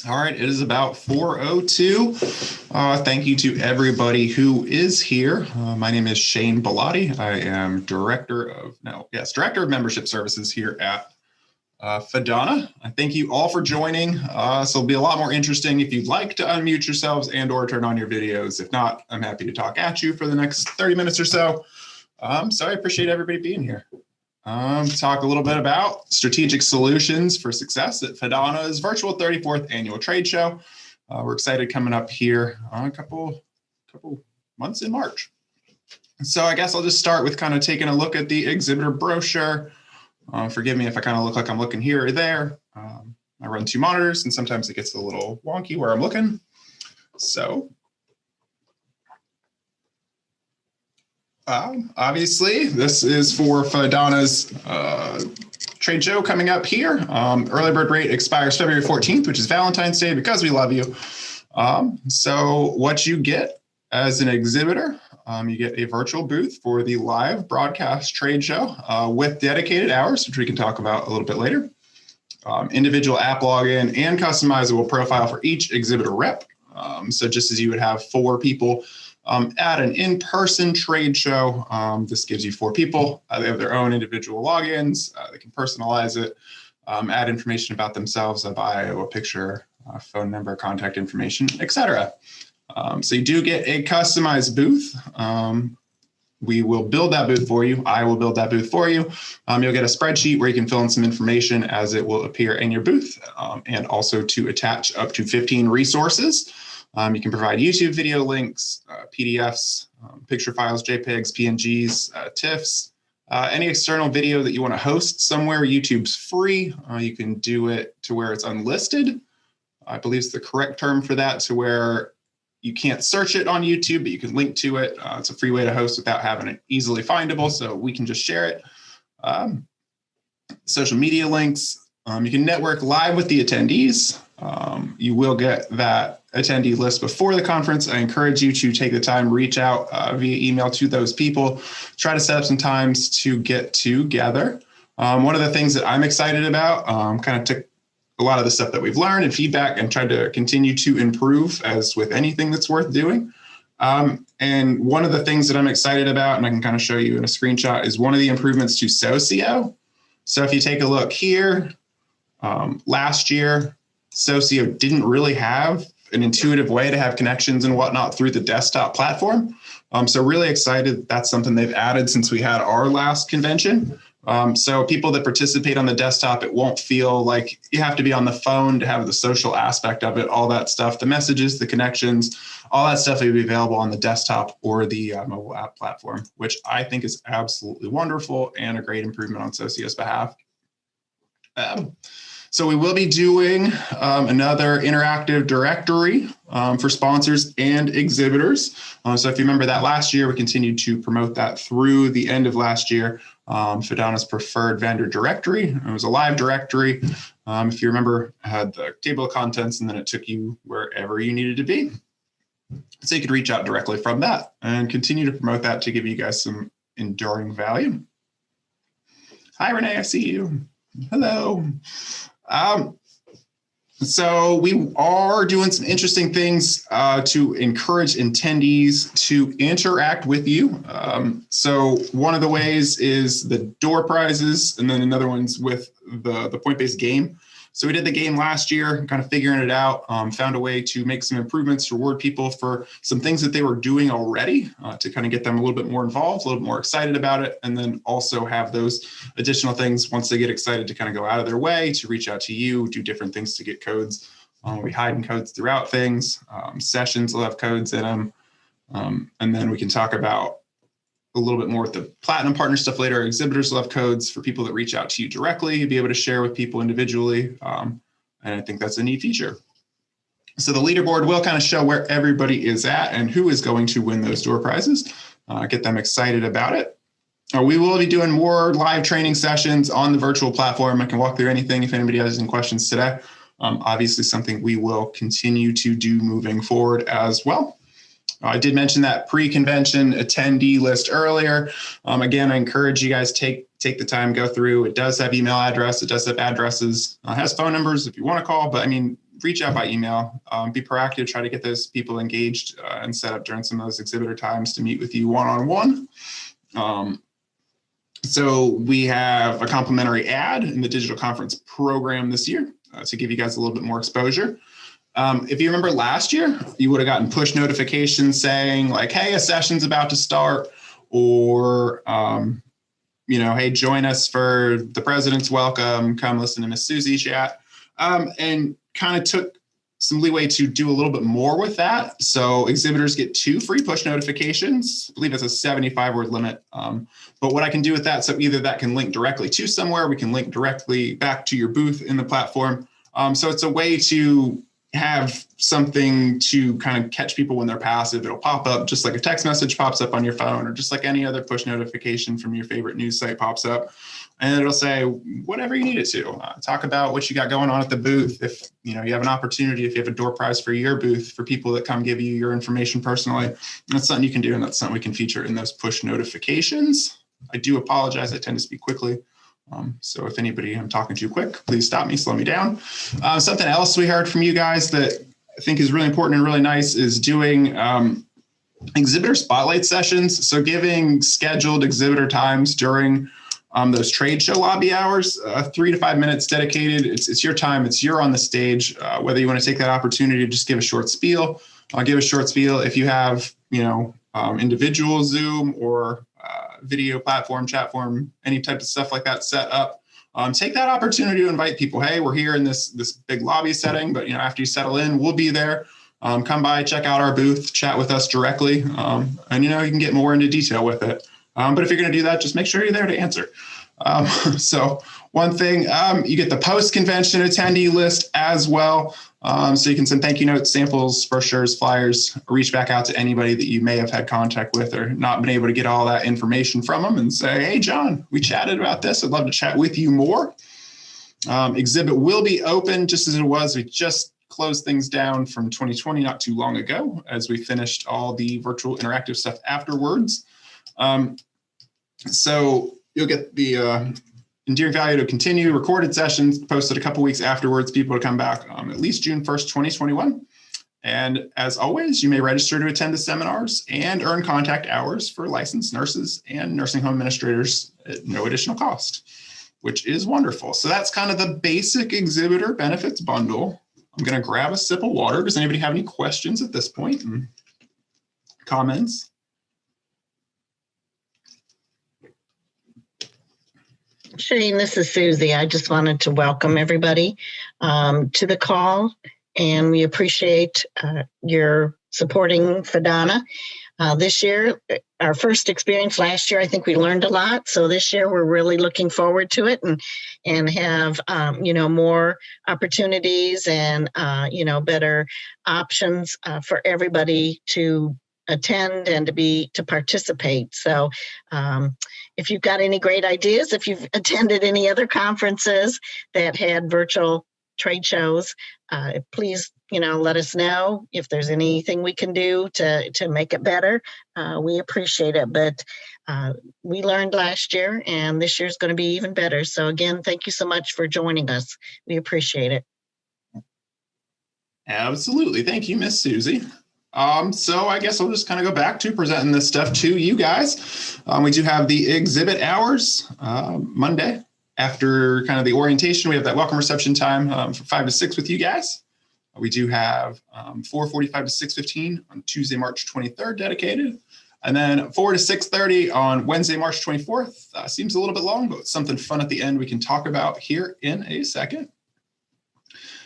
All right, it is about 4:02. Thank you to everybody who is here. My name is Shane Bellotti. I am Director of Membership Services here at FADONA. I thank you all for joining. So it'll be a lot more interesting if you'd like to unmute yourselves and or turn on your videos. If not, I'm happy to talk at you for the next 30 minutes or so. So I appreciate everybody being here. Talk a little bit about strategic solutions for success at FADONA's virtual 34th annual trade show. We're excited coming up here a couple months in March. So I guess I'll just start with kind of taking a look at the exhibitor brochure. Forgive me if I kind of look like I'm looking here or there. I run two monitors and sometimes it gets a little wonky where I'm looking. So obviously, this is for FADONA's trade show coming up here. Early bird rate expires February 14th, which is Valentine's Day, because we love you. So what you get as an exhibitor, you get a virtual booth for the live broadcast trade show with dedicated hours, which we can talk about a little bit later. Individual app login and customizable profile for each exhibitor rep. So just as you would have 4 people at an in-person trade show, this gives you 4 people. They have their own individual logins. They can personalize it, add information about themselves, a bio, a picture, a phone number, contact information, etc. So you do get a customized booth. We will build that booth for you. I will build that booth for you. You'll get a spreadsheet where you can fill in some information as it will appear in your booth, and also to attach up to 15 resources. You can provide YouTube video links, PDFs, picture files, JPEGs, PNGs, TIFFs, any external video that you want to host somewhere. YouTube's free. You can do it to where it's unlisted. I believe it's the correct term for that, to where you can't search it on YouTube, but you can link to it. It's a free way to host without having it easily findable, so we can just share it. Social media links. You can network live with the attendees. You will get that attendee list before the conference. I encourage you to take the time, reach out via email to those people, try to set up some times to get together. One of the things that I'm excited about, kind of took a lot of the stuff that we've learned and feedback and tried to continue to improve, as with anything that's worth doing. And one of the things that I'm excited about, and I can kind of show you in a screenshot, is one of the improvements to Socio. So if you take a look here, last year, Socio didn't really have an intuitive way to have connections and whatnot through the desktop platform. So really excited that's something they've added since we had our last convention. So people that participate on the desktop, it won't feel like you have to be on the phone to have the social aspect of it, all that stuff, the messages, the connections, all that stuff will be available on the desktop or the mobile app platform, which I think is absolutely wonderful and a great improvement on Socio's behalf. So we will be doing another interactive directory for sponsors and exhibitors. So if you remember that last year, we continued to promote that through the end of last year. FADONA's preferred vendor directory. It was a live directory. If you remember, it had the table of contents, and then it took you wherever you needed to be. So you could reach out directly from that and continue to promote that to give you guys some enduring value. Hi, Renee, I see you. Hello. So we are doing some interesting things to encourage attendees to interact with you. So one of the ways is the door prizes, and then another one's with the point-based game. So we did the game last year, kind of figuring it out, found a way to make some improvements, reward people for some things that they were doing already to kind of get them a little bit more involved, a little bit more excited about it, and then also have those additional things once they get excited to kind of go out of their way to reach out to you, do different things to get codes. We hide codes throughout things. Sessions will have codes in them. And then we can talk about a little bit more with the platinum partner stuff later. Exhibitors will have codes for people that reach out to you directly, be able to share with people individually. And I think that's a neat feature. So the leaderboard will kind of show where everybody is at and who is going to win those door prizes, get them excited about it. We will be doing more live training sessions on the virtual platform. I can walk through anything if anybody has any questions today. Obviously something we will continue to do moving forward as well. I did mention that pre-convention attendee list earlier. Again, I encourage you guys take the time, go through. It does have email address. It does have addresses. It has phone numbers if you want to call. But I mean, reach out by email, be proactive, try to get those people engaged and set up during some of those exhibitor times to meet with you one-on-one. So we have a complimentary ad in the digital conference program this year to give you guys a little bit more exposure. If you remember last year, you would have gotten push notifications saying like, hey, a session's about to start, or, hey, join us for the president's welcome, come listen to Miss Susie chat, and kind of took some leeway to do a little bit more with that. So exhibitors get 2 free push notifications. I believe it's a 75-word limit. But what I can do with that, so either that can link directly to somewhere, we can link directly back to your booth in the platform. So it's a way to have something to kind of catch people when they're passive. It'll pop up just like a text message pops up on your phone, or just like any other push notification from your favorite news site pops up. And it'll say whatever you need it to. Talk about what you got going on at the booth. If you have an opportunity, if you have a door prize for your booth for people that come give you your information personally, that's something you can do, and that's something we can feature in those push notifications. I do apologize. I tend to speak quickly. So if anybody I'm talking too quick, please stop me, slow me down. Something else we heard from you guys that I think is really important and really nice is doing exhibitor spotlight sessions. So giving scheduled exhibitor times during those trade show lobby hours, 3 to 5 minutes dedicated. It's your time. It's you're on the stage. Whether you want to take that opportunity to just give a short spiel, I'll give a short spiel. If you have, individual Zoom or video platform, chat form, any type of stuff like that set up, take that opportunity to invite people. Hey, we're here in this big lobby setting, but after you settle in, we'll be there. Come by, check out our booth, chat with us directly, and you can get more into detail with it. But if you're going to do that, just make sure you're there to answer. So one thing, you get the post-convention attendee list as well. So you can send thank you notes, samples, brochures, flyers, reach back out to anybody that you may have had contact with or not been able to get all that information from them and say, hey, John, we chatted about this. I'd love to chat with you more. Exhibit will be open just as it was. We just closed things down from 2020 not too long ago as we finished all the virtual interactive stuff afterwards. So you'll get the enduring value to continue recorded sessions posted a couple weeks afterwards, people to come back at least June 1st, 2021. And as always, you may register to attend the seminars and earn contact hours for licensed nurses and nursing home administrators at no additional cost, which is wonderful. So that's kind of the basic exhibitor benefits bundle. I'm going to grab a sip of water. Does anybody have any questions at this point? Comments? Shane, this is Susie. I just wanted to welcome everybody to the call, and we appreciate your supporting FADONA. This year, our first experience last year, I think we learned a lot. So this year, we're really looking forward to it and have, more opportunities and, better options for everybody to attend and to participate. So if you've got any great ideas, if you've attended any other conferences that had virtual trade shows, please, let us know if there's anything we can do to make it better. We appreciate it, but we learned last year and this year's going to be even better. So again, thank you so much for joining us. We appreciate it. Absolutely. Thank you, Miss Susie. So I guess I'll just kind of go back to presenting this stuff to you guys. We do have the exhibit hours Monday after kind of the orientation. We have that welcome reception time from 5 to 6 with you guys. We do have 4:45 to 6:15 on Tuesday, March 23rd dedicated. And then 4 to 6:30 on Wednesday, March 24th. Seems a little bit long, but something fun at the end we can talk about here in a second.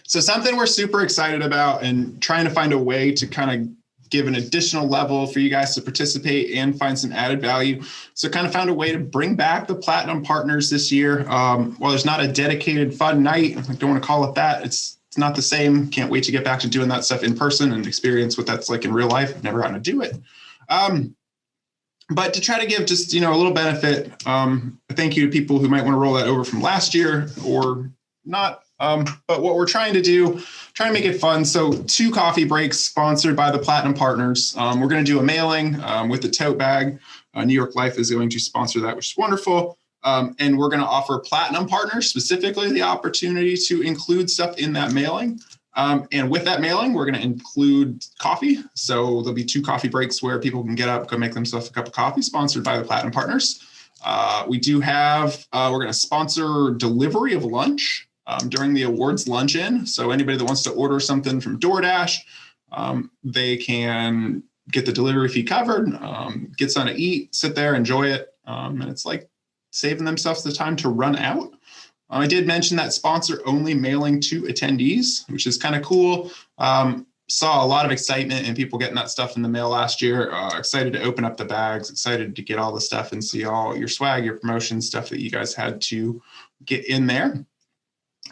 So something we're super excited about and trying to find a way to kind of give an additional level for you guys to participate and find some added value. So kind of found a way to bring back the Platinum Partners this year. While there's not a dedicated fun night, I don't want to call it that. It's not the same. Can't wait to get back to doing that stuff in person and experience what that's like in real life. I've never gotten to do it. But to try to give just, a little benefit, a thank you to people who might want to roll that over from last year or not. But what we're trying to do, try to make it fun. So 2 coffee breaks sponsored by the Platinum Partners. We're going to do a mailing with the tote bag. New York Life is going to sponsor that, which is wonderful. And we're going to offer Platinum Partners specifically the opportunity to include stuff in that mailing. And with that mailing, we're going to include coffee. So there'll be 2 coffee breaks where people can get up, go make themselves a cup of coffee, sponsored by the Platinum Partners. We do have, we're going to sponsor delivery of lunch during the awards luncheon. So anybody that wants to order something from DoorDash, they can get the delivery fee covered, get something to eat, sit there, enjoy it. And it's like saving themselves the time to run out. I did mention that sponsor only mailing to attendees, which is kind of cool. Saw a lot of excitement and people getting that stuff in the mail last year. Excited to open up the bags, excited to get all the stuff and see all your swag, your promotion stuff that you guys had to get in there.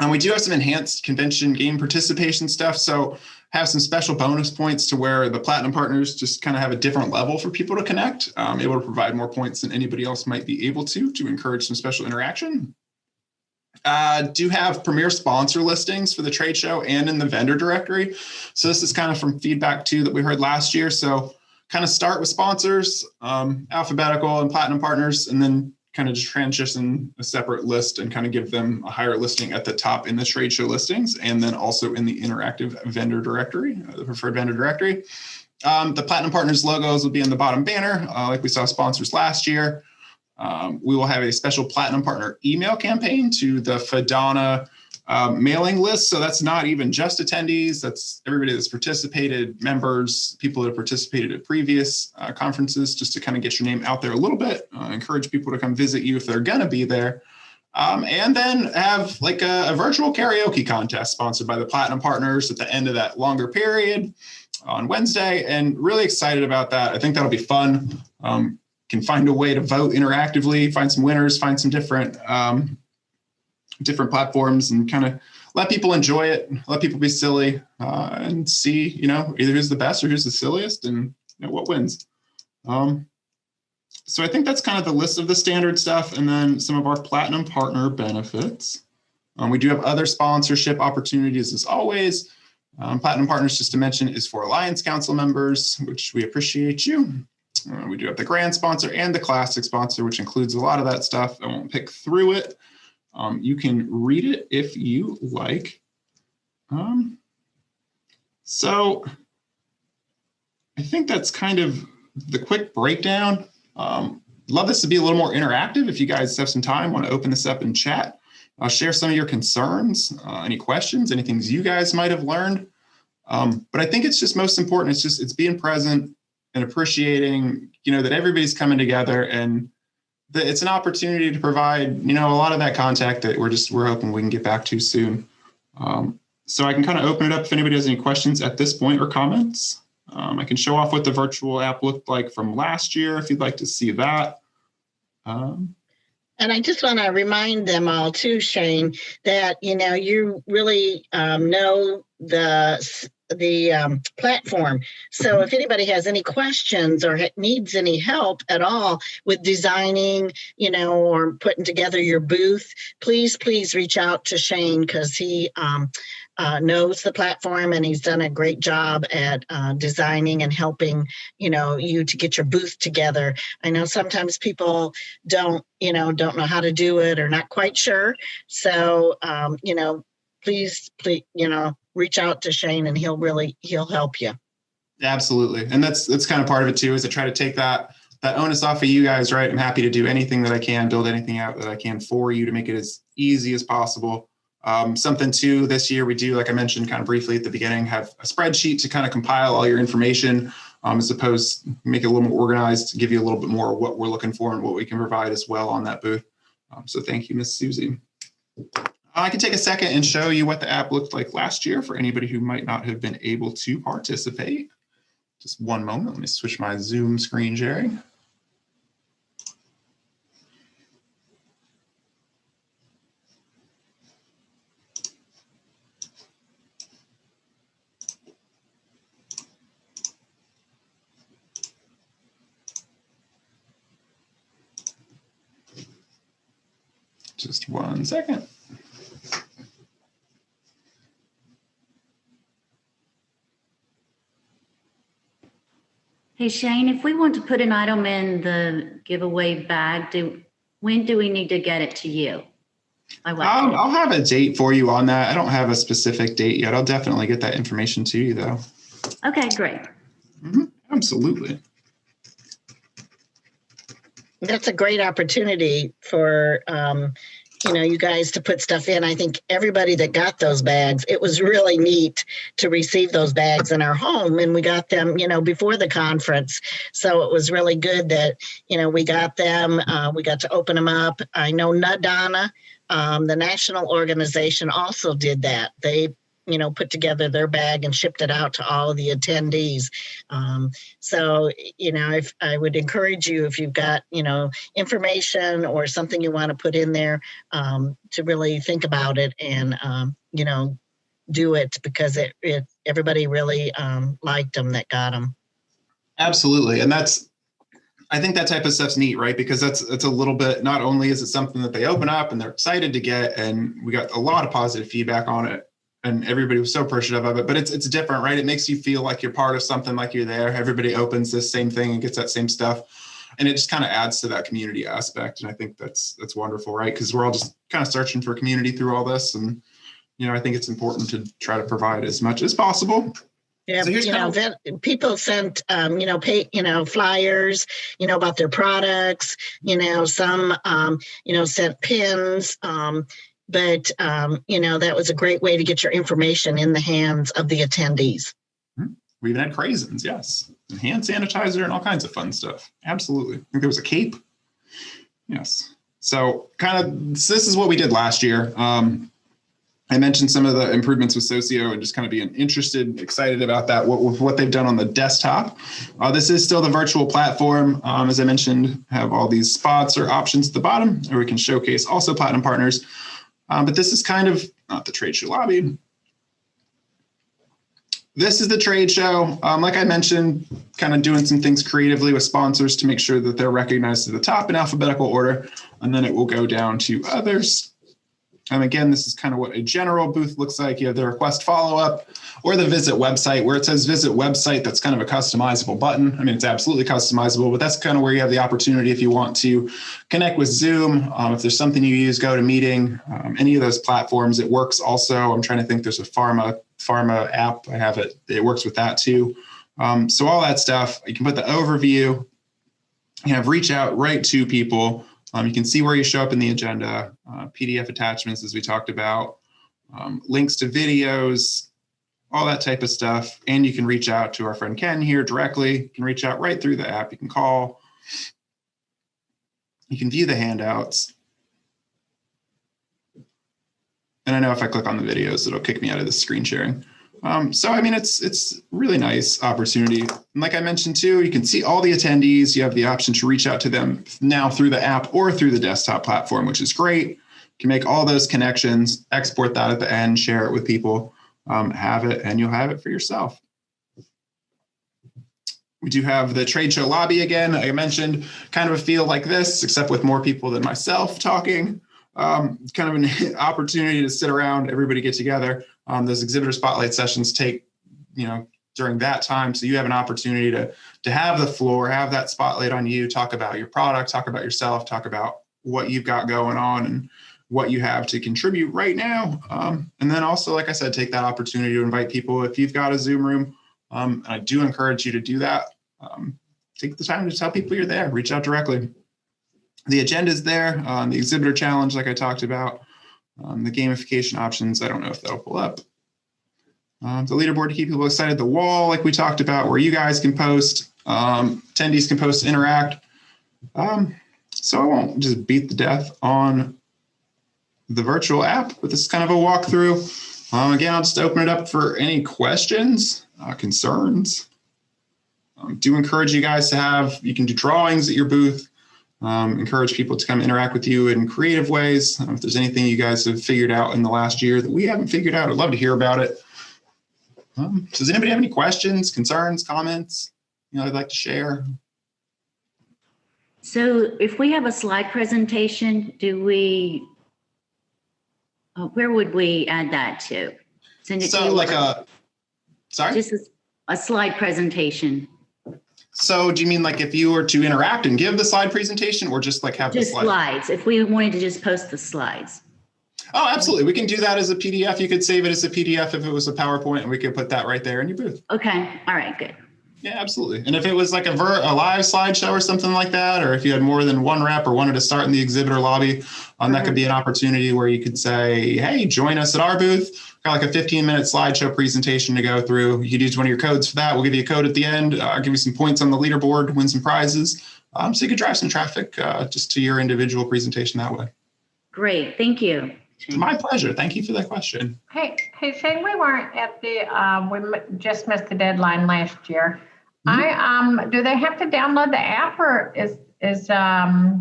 And we do have some enhanced convention game participation stuff. So have some special bonus points to where the Platinum Partners just kind of have a different level for people to connect, able to provide more points than anybody else might be able to encourage some special interaction. Do have premier sponsor listings for the trade show and in the vendor directory. So this is kind of from feedback too that we heard last year. So kind of start with sponsors, alphabetical and Platinum Partners, and then kind of just transition a separate list and kind of give them a higher listing at the top in the trade show listings, and then also in the interactive vendor directory, the preferred vendor directory. The Platinum Partners logos will be in the bottom banner, like we saw sponsors last year. We will have a special Platinum Partner email campaign to the FADONA mailing list. So that's not even just attendees. That's everybody that's participated, members, people that have participated at previous conferences, just to kind of get your name out there a little bit, encourage people to come visit you if they're going to be there. And then have like a virtual karaoke contest sponsored by the Platinum Partners at the end of that longer period on Wednesday. And really excited about that. I think that'll be fun. Can find a way to vote interactively, find some winners, find some different platforms, and kind of let people enjoy it, let people be silly, and see, either who's the best or who's the silliest, and what wins. So I think that's kind of the list of the standard stuff, and then some of our Platinum Partner benefits. We do have other sponsorship opportunities as always. Platinum Partners, just to mention, is for Alliance Council members, which we appreciate you. We do have the grand sponsor and the classic sponsor, which includes a lot of that stuff. I won't pick through it. You can read it if you like. So I think that's kind of the quick breakdown. Love this to be a little more interactive. If you guys have some time, want to open this up and chat, share some of your concerns, any questions, any things you guys might have learned. But I think it's just most important. It's being present and appreciating, that everybody's coming together, and that it's an opportunity to provide, a lot of that contact that we're hoping we can get back to soon. So I can kind of open it up if anybody has any questions at this point or comments. I can show off what the virtual app looked like from last year if you'd like to see that. And I just want to remind them all too, Shane, that, you really know the platform. So if anybody has any questions or needs any help at all with designing, or putting together your booth, please reach out to Shane, because he knows the platform and he's done a great job at designing and helping, you to get your booth together. I know sometimes people don't know how to do it or not quite sure. So, please, reach out to Shane and he'll help you. Absolutely. And that's kind of part of it too, is to try to take that onus off of you guys, right? I'm happy to do anything that I can, build anything out that I can for you to make it as easy as possible. Something too, this year we do, like I mentioned kind of briefly at the beginning, have a spreadsheet to kind of compile all your information, as opposed to make it a little more organized, to give you a little bit more of what we're looking for and what we can provide as well on that booth. So thank you, Miss Susie. I can take a second and show you what the app looked like last year for anybody who might not have been able to participate. Just one moment. Let me switch my Zoom screen sharing. Just one second. Hey, Shane, if we want to put an item in the giveaway bag, when do we need to get it to you? I like it. I'll have a date for you on that. I don't have a specific date yet. I'll definitely get that information to you, though. Okay, great. Absolutely. That's a great opportunity for, you guys to put stuff in. I think everybody that got those bags, it was really neat to receive those bags in our home, and we got them, before the conference. So it was really good that, we got them. We got to open them up. I know FADONA, the national organization, also did that. They put together their bag and shipped it out to all of the attendees. So, if I would encourage you, if you've got, information or something you want to put in there, to really think about it and, do it, because it everybody really liked them that got them. Absolutely. And I think that type of stuff's neat, right? Because it's a little bit, not only is it something that they open up and they're excited to get, and we got a lot of positive feedback on it, and everybody was so appreciative of it, but it's different, right? It makes you feel like you're part of something, like you're there. Everybody opens this same thing and gets that same stuff. And it just kind of adds to that community aspect. And I think that's wonderful, right? Because we're all just kind of searching for community through all this. And, I think it's important to try to provide as much as possible. Yeah, so people sent, flyers, about their products, some, sent pins, but, that was a great way to get your information in the hands of the attendees. We even had craisins, yes, and hand sanitizer and all kinds of fun stuff. Absolutely. I think there was a cape. Yes. So this is what we did last year. I mentioned some of the improvements with Socio and just kind of being interested, excited about that, what they've done on the desktop. This is still the virtual platform. As I mentioned, have all these spots or options at the bottom, where we can showcase also platinum partners. But this is kind of not the trade show lobby. This is the trade show. Like I mentioned, kind of doing some things creatively with sponsors to make sure that they're recognized to the top in alphabetical order, and then it will go down to others. And again, this is kind of what a general booth looks like. You have the request follow-up or the visit website, where it says visit website. That's kind of a customizable button. I mean, it's absolutely customizable, but that's kind of where you have the opportunity if you want to connect with Zoom. If there's something you use, GoToMeeting, any of those platforms, it works also. I'm trying to think, there's a pharma app. I have it. It works with that too. So all that stuff, you can put the overview, you have reach out right to people. You can see where you show up in the agenda, PDF attachments, as we talked about, links to videos, all that type of stuff. And you can reach out to our friend Ken here directly. You can reach out right through the app. You can call. You can view the handouts. And I know if I click on the videos, it'll kick me out of the screen sharing. So, I mean, it's really nice opportunity. And like I mentioned too, you can see all the attendees. You have the option to reach out to them now through the app or through the desktop platform, which is great. You can make all those connections, export that at the end, share it with people, have it, and you'll have it for yourself. We do have the trade show lobby again. Like I mentioned, kind of a feel like this, except with more people than myself talking. Kind of an opportunity to sit around, everybody get together. Those exhibitor spotlight sessions take, during that time. So you have an opportunity to have the floor, have that spotlight on you, talk about your product, talk about yourself, talk about what you've got going on and what you have to contribute right now. And then also, like I said, take that opportunity to invite people. If you've got a Zoom room, and I do encourage you to do that. Take the time to tell people you're there, reach out directly. The agenda is there, the exhibitor challenge, like I talked about, the gamification options. I don't know if that'll pull up. The leaderboard to keep people excited. The wall, like we talked about, where you guys can post, attendees can post, interact. So I won't just beat the death on the virtual app, but this is kind of a walkthrough. Again, I'll just open it up for any questions, concerns. Do encourage you guys to you can do drawings at your booth. Encourage people to come interact with you in creative ways. If there's anything you guys have figured out in the last year that we haven't figured out, I'd love to hear about it. Does anybody have any questions, concerns, comments, I'd like to share? So if we have a slide presentation, where would we add that to? Send it to you? Sorry? Just a slide presentation. So do you mean like if you were to interact and give the slide presentation, or just like have just the slides? If we wanted to just post the slides. Oh, absolutely. We can do that as a PDF. You could save it as a PDF if it was a PowerPoint, and we could put that right there in your booth. Okay. All right. Good. Yeah, absolutely. And if it was like a live slideshow or something like that, or if you had more than one rep or wanted to start in the exhibitor lobby, that could be an opportunity where you could say, hey, join us at our booth. Got like a 15-minute slideshow presentation to go through. You could use one of your codes for that. We'll give you a code at the end, give you some points on the leaderboard, win some prizes. So you could drive some traffic just to your individual presentation that way. Great. Thank you. My pleasure. Thank you for that question. Hey, Shane, we weren't at the, just missed the deadline last year. Do they have to download the app, or is a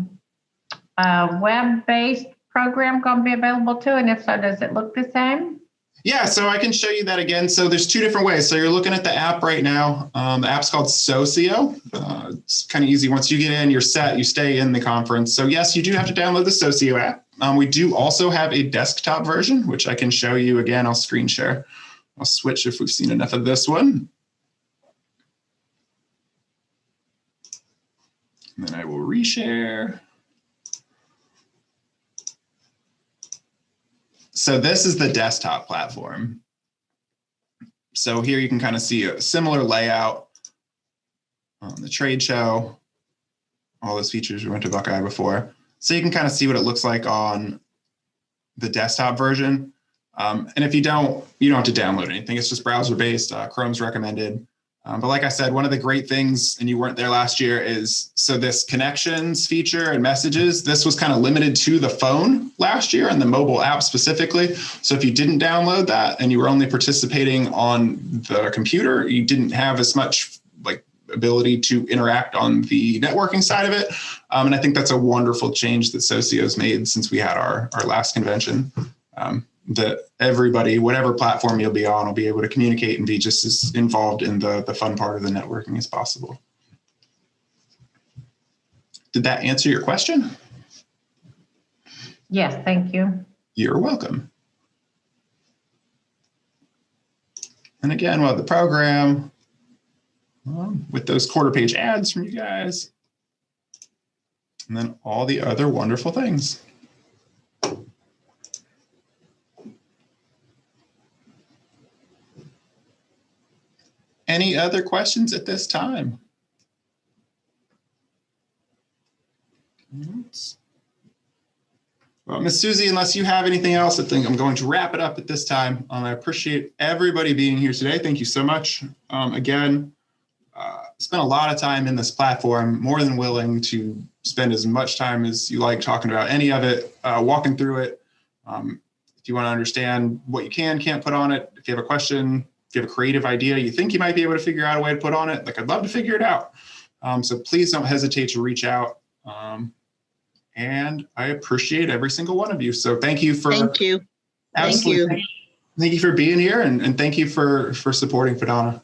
web-based program going to be available too? And if so, does it look the same? Yeah, so I can show you that again. So there's two different ways. So you're looking at the app right now. The app's called Socio. It's kind of easy. Once you get in, you're set, you stay in the conference. So yes, you do have to download the Socio app. We do also have a desktop version, which I can show you again. I'll screen share. I'll switch if we've seen enough of this one. And then I will reshare. So this is the desktop platform. So here you can kind of see a similar layout on the trade show. All those features we went to Buckeye before. So you can kind of see what it looks like on the desktop version. And if you don't have to download anything. It's just browser-based. Chrome's recommended. But like I said, one of the great things, and you weren't there last year, is so this connections feature and messages, this was kind of limited to the phone last year and the mobile app specifically. So if you didn't download that and you were only participating on the computer, you didn't have as much like ability to interact on the networking side of it. And I think that's a wonderful change that Socio's made since we had our last convention. That everybody, whatever platform you'll be on, will be able to communicate and be just as involved in the fun part of the networking as possible. Did that answer your question? Yes, thank you. You're welcome. And again, we'll have the program with those quarter page ads from you guys. And then all the other wonderful things. Any other questions at this time? Well, Ms. Susie, unless you have anything else, I think I'm going to wrap it up at this time. I appreciate everybody being here today. Thank you so much. Again, spent a lot of time in this platform, more than willing to spend as much time as you like talking about any of it, walking through it. If you want to understand what you can't put on it, if you have a question, if you have a creative idea you think you might be able to figure out a way to put on it, like I'd love to figure it out. So please don't hesitate to reach out. And I appreciate every single one of you. So thank you for Thank you. Thank you for being here, and thank you for supporting FADONA.